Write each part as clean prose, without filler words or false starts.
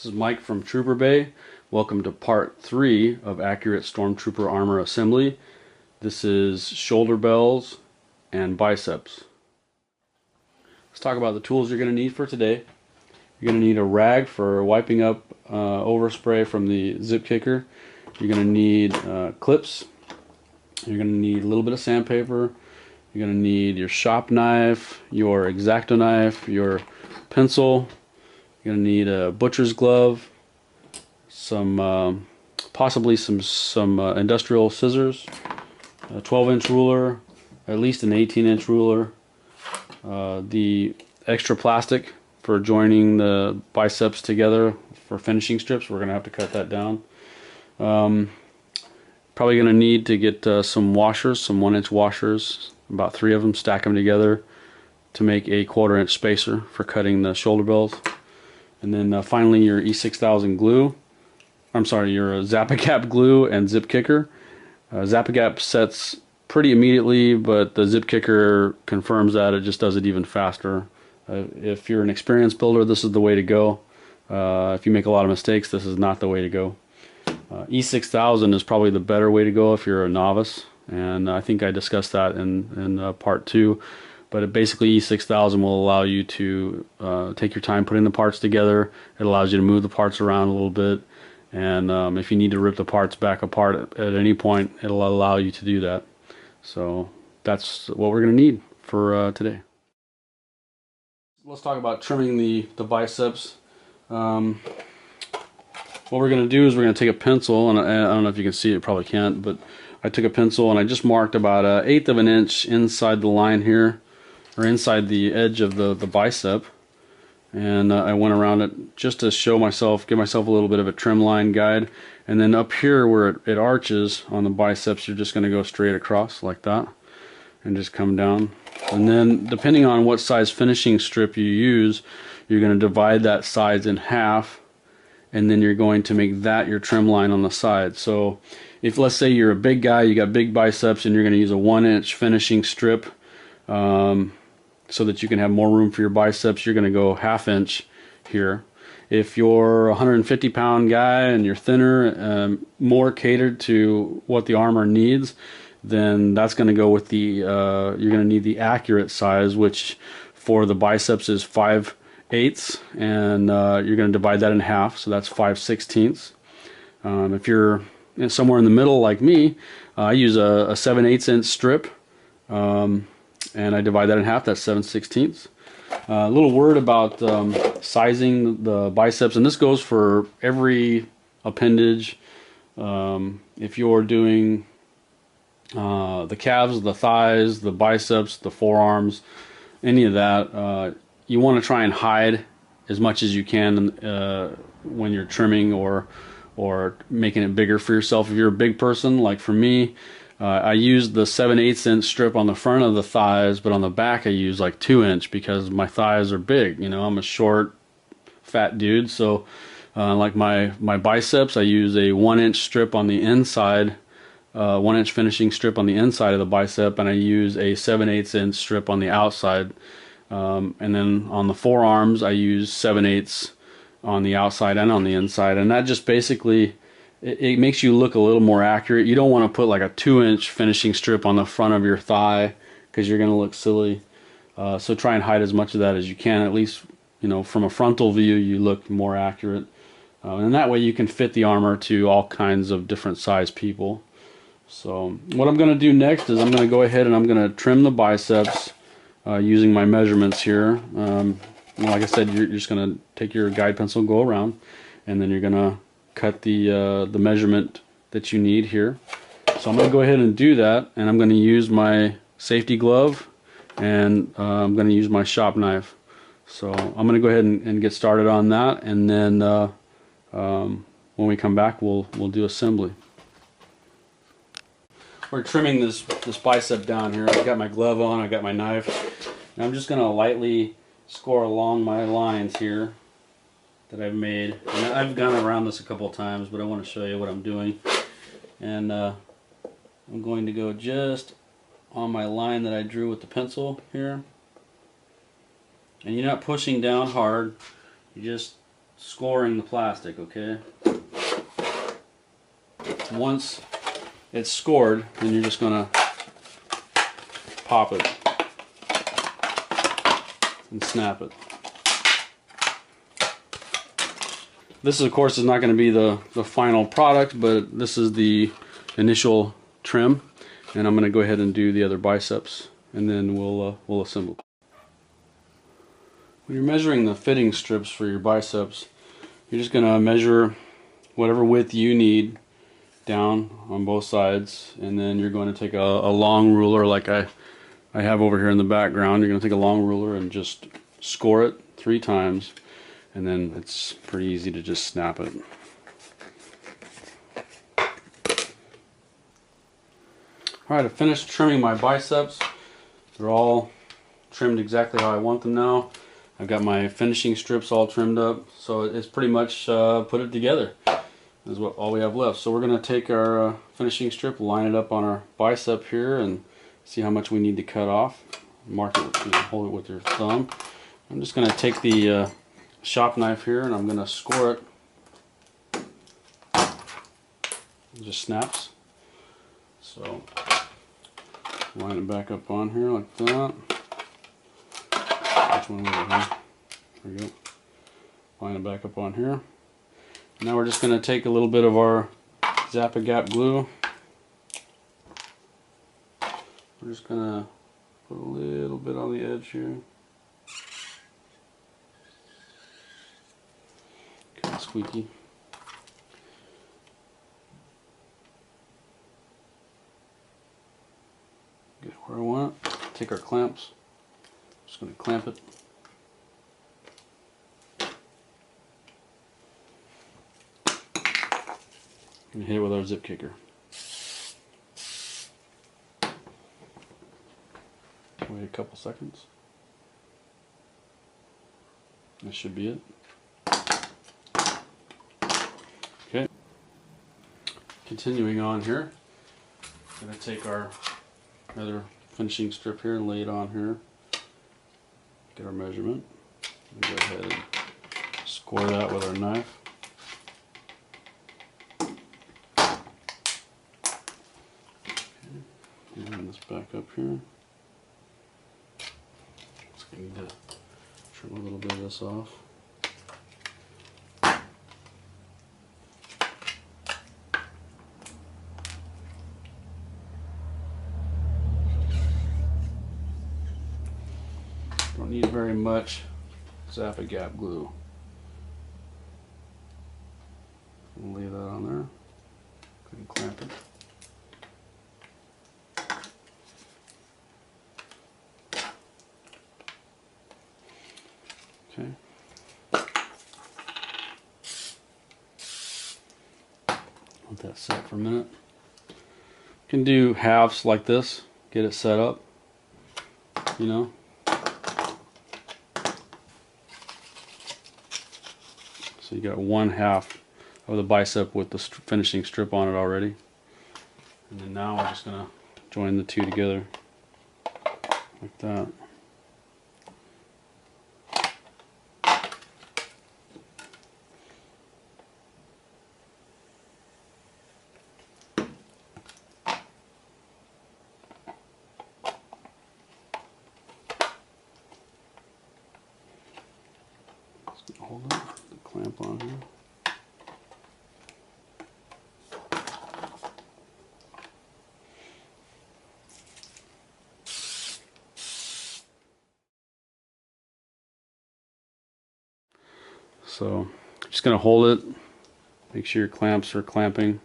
This is Mike from Trooperbay. Welcome to part 3 of accurate Stormtrooper armor assembly. This is shoulder bells and biceps. Let's talk about the tools you're going to need for today. You're going to need a rag for wiping up overspray from the zip kicker. You're going to need clips. You're going to need a little bit of sandpaper. You're going to need your shop knife, your X-Acto knife, your pencil. You're going to need a butcher's glove, some possibly some industrial scissors, a 12-inch ruler, at least an 18-inch ruler, the extra plastic for joining the biceps together for finishing strips. We're going to have to cut that down. Probably going to need to get some washers, some 1-inch washers, about 3 of them, stack them together to make a 1/4-inch spacer for cutting the shoulder bells. And then finally your E6000 glue. I'm sorry, your Zap-A-Gap glue and zip kicker. Zap-A-Gap sets pretty immediately, but the zip kicker confirms that. It just does it even faster. If you're an experienced builder, this is the way to go. If you make a lot of mistakes, this is not the way to go. E6000 is probably the better way to go if you're a novice, and I think I discussed that in part 2. But basically E6000 will allow you to take your time putting the parts together. It allows you to move the parts around a little bit, and if you need to rip the parts back apart at any point, it'll allow you to do that. So that's what we're going to need for today. Let's talk about trimming the biceps. What we're going to do is we're going to take a pencil, and I don't know if you can see it, probably can't, but I took a pencil and I just marked about 1/8 of an inch inside the line here, or inside the edge of the bicep, and I went around it just to show myself, give myself a little bit of a trim line guide. And then up here where it arches on the biceps, you're just going to go straight across like that and just come down. And then depending on what size finishing strip you use, you're going to divide that size in half, and then you're going to make that your trim line on the side. So if, let's say you're a big guy, you got big biceps, and you're going to use a 1-inch finishing strip, so that you can have more room for your biceps, you're going to go 1/2 inch here. If you're a 150-pound guy and you're thinner, more catered to what the armor needs, then that's going to go with the, you're going to need the accurate size, which for the biceps is 5/8, and you're going to divide that in half, so that's 5/16. If you're somewhere in the middle like me, I use a 7/8 inch strip, and I divide that in half. That's 7/16. A little word about sizing the biceps, and this goes for every appendage. If you're doing the calves, the thighs, the biceps, the forearms, any of that, you want to try and hide as much as you can when you're trimming or making it bigger for yourself. If you're a big person, like for me, I use the 7/8 inch strip on the front of the thighs, but on the back I use like 2-inch because my thighs are big. You know, I'm a short, fat dude. So like my biceps, I use a 1-inch strip on the inside, 1-inch finishing strip on the inside of the bicep, and I use a 7/8 inch strip on the outside. And then on the forearms, I use 7/8 on the outside and on the inside, and that just basically it makes you look a little more accurate. You don't want to put like a 2-inch finishing strip on the front of your thigh because you're going to look silly. So try and hide as much of that as you can. At least, you know, from a frontal view, you look more accurate, and that way you can fit the armor to all kinds of different size people. So what I'm going to do next is I'm going to go ahead and I'm going to trim the biceps using my measurements here. Like I said, you're just going to take your guide pencil and go around, and then you're going to cut the measurement that you need here. So I'm going to go ahead and do that, and I'm going to use my safety glove, and I'm going to use my shop knife. So I'm going to go ahead and get started on that, and then when we come back, we'll do assembly. We're trimming this bicep down here. I've got my glove on, I've got my knife, and I'm just going to lightly score along my lines here that I've made. And I've gone around this a couple of times, but I want to show you what I'm doing. And I'm going to go just on my line that I drew with the pencil here. And you're not pushing down hard, you just scoring the plastic, okay? Once it's scored, then you're just gonna pop it and snap it. This, of course, is not going to be the final product, but this is the initial trim, and I'm going to go ahead and do the other biceps, and then we'll assemble. When you're measuring the fitting strips for your biceps, you're just going to measure whatever width you need down on both sides, and then you're going to take a long ruler like I have over here in the background. You're going to take a long ruler and just score it 3 times, and then it's pretty easy to just snap it. Alright, I finished trimming my biceps. They're all trimmed exactly how I want them now. I've got my finishing strips all trimmed up, so it's pretty much put it together. Is what all we have left. So we're going to take our finishing strip, line it up on our bicep here, and see how much we need to cut off. Mark it, hold it with your thumb. I'm just going to take the shop knife here, and I'm going to score it. It just snaps. So line it back up on here like that. Which one was it here? There we go. Line it back up on here. Now we're just going to take a little bit of our Zap-A-Gap glue. We're just going to put a little bit on the edge here. Kind of squeaky. Get it where I want it. Take our clamps. Just going to clamp it. And hit it with our zip kicker. Wait a couple seconds. That should be it. Okay. Continuing on here, I'm going to take our other finishing strip here and lay it on here. Get our measurement. Go ahead and score that with our knife. Run this back up here. Just going to need to trim a little bit of this off. Don't need very much Zap-A-Gap glue. I'll lay that on there. Go ahead and clamp it. Okay. Let that set for a minute. You can do halves like this, get it set up, you know. So you got 1/2 of the bicep with the finishing strip on it already. And then now we're just going to join the two together like that. Hold it, the clamp on here. So just going to hold it, make sure your clamps are clamping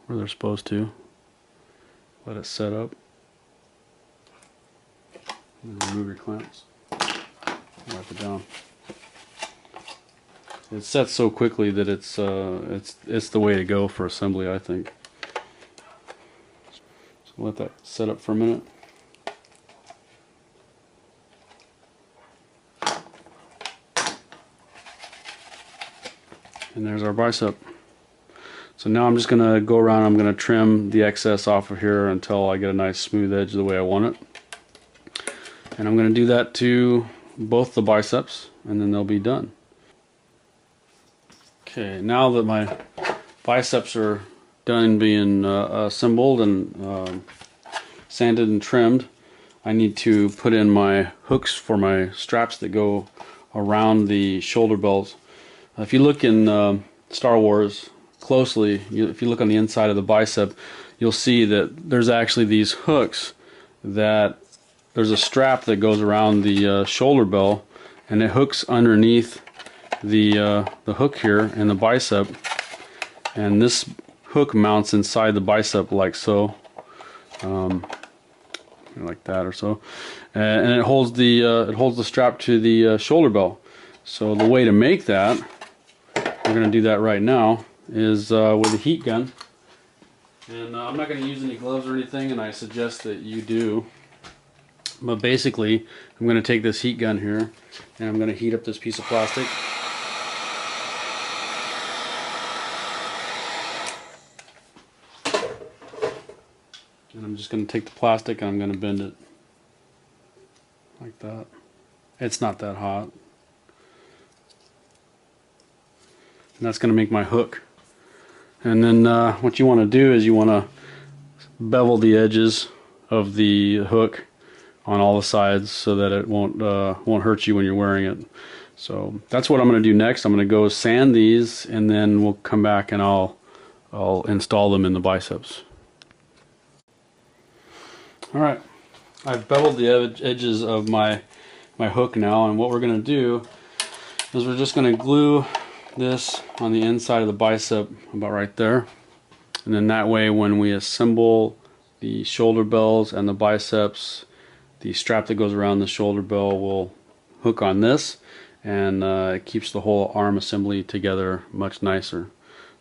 where they're supposed to. Let it set up. And remove your clamps. Wipe it down. It sets so quickly that it's the way to go for assembly, I think. So let that set up for a minute. And there's our bicep. So now I'm just going to go around, I'm going to trim the excess off of here until I get a nice smooth edge the way I want it. And I'm going to do that to both the biceps, and then they'll be done. Okay, now that my biceps are done being assembled and sanded and trimmed, I need to put in my hooks for my straps that go around the shoulder belts. If you look in Star Wars closely, if you look on the inside of the bicep, you'll see that there's actually these hooks that there's a strap that goes around the shoulder belt, and it hooks underneath the hook here in the bicep, and this hook mounts inside the bicep like so, like that or so, and it holds the strap to the shoulder belt. So the way to make that, we're going to do that right now, is with a heat gun. And I'm not going to use any gloves or anything, and I suggest that you do. But basically, I'm going to take this heat gun here, and I'm going to heat up this piece of plastic. And I'm just going to take the plastic and I'm going to bend it like that. It's not that hot. And that's going to make my hook. And then what you want to do is you want to bevel the edges of the hook on all the sides so that it won't hurt you when you're wearing it. So that's what I'm going to do next. I'm going to go sand these, and then we'll come back and I'll install them in the biceps. Alright, I've beveled the edges of my hook now, and what we're going to do is we're just going to glue this on the inside of the bicep about right there, and then that way when we assemble the shoulder belts and the biceps, the strap that goes around the shoulder belt will hook on this, and it keeps the whole arm assembly together much nicer.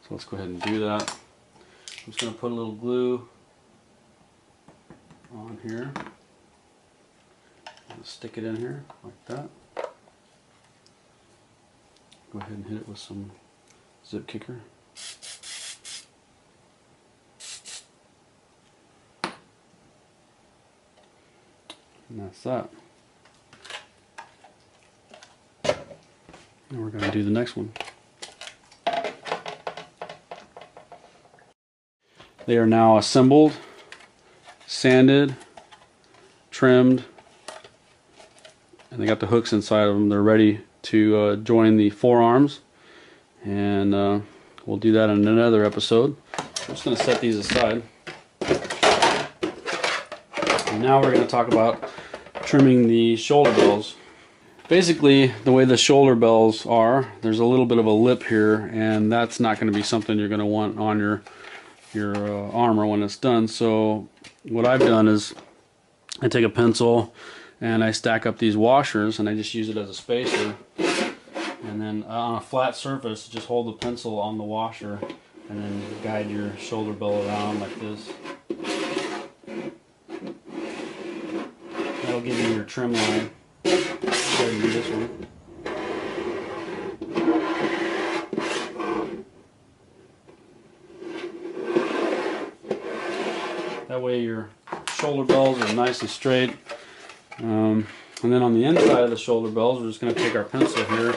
So let's go ahead and do that. I'm just going to put a little glue on here and stick it in here like that. Go ahead and hit it with some zip kicker. And that's that. And we're going to do the next one. They are now assembled, sanded, trimmed, and they got the hooks inside of them. They're ready to join the forearms, and we'll do that in another episode. I'm just going to set these aside. And now we're going to talk about trimming the shoulder bells. Basically, the way the shoulder bells are, there's a little bit of a lip here, and that's not going to be something you're going to want on your armor when it's done. So what I've done is I take a pencil and I stack up these washers, and I just use it as a spacer, and then on a flat surface just hold the pencil on the washer and then guide your shoulder bell around like this. That'll give you your trim line. Go ahead and do this one. That way your shoulder bells are nice and straight. And then on the inside of the shoulder bells, we're just going to take our pencil here.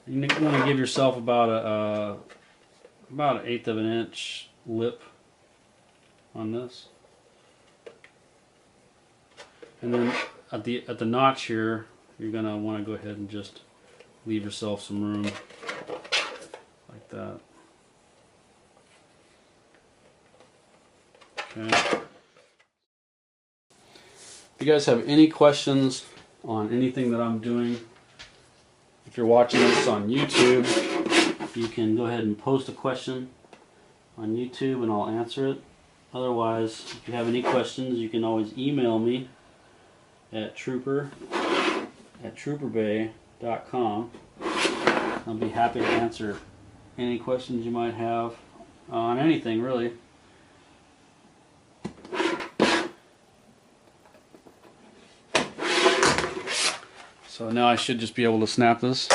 You want to give yourself about an 1/8 of an inch lip on this. And then at the notch here, you're going to want to go ahead and just leave yourself some room like that. Okay. If you guys have any questions on anything that I'm doing, if you're watching this on YouTube, you can go ahead and post a question on YouTube and I'll answer it. Otherwise, if you have any questions, you can always email me at trooperbay.com. I'll be happy to answer any questions you might have on anything, really. So now I should just be able to snap this.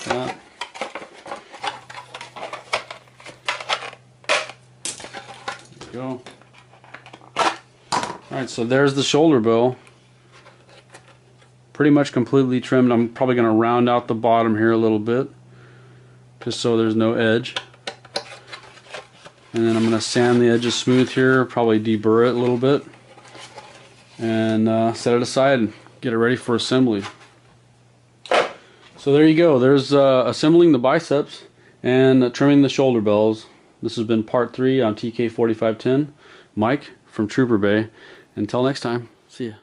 There we go. Alright, so there's the shoulder bow. Pretty much completely trimmed. I'm probably going to round out the bottom here a little bit, just so there's no edge. And then I'm going to sand the edges smooth here, probably deburr it a little bit, and set it aside and get it ready for assembly. So there you go. There's assembling the biceps and trimming the shoulder bells. This has been part 3 on TK4510. Mike from Trooperbay. Until next time, see ya.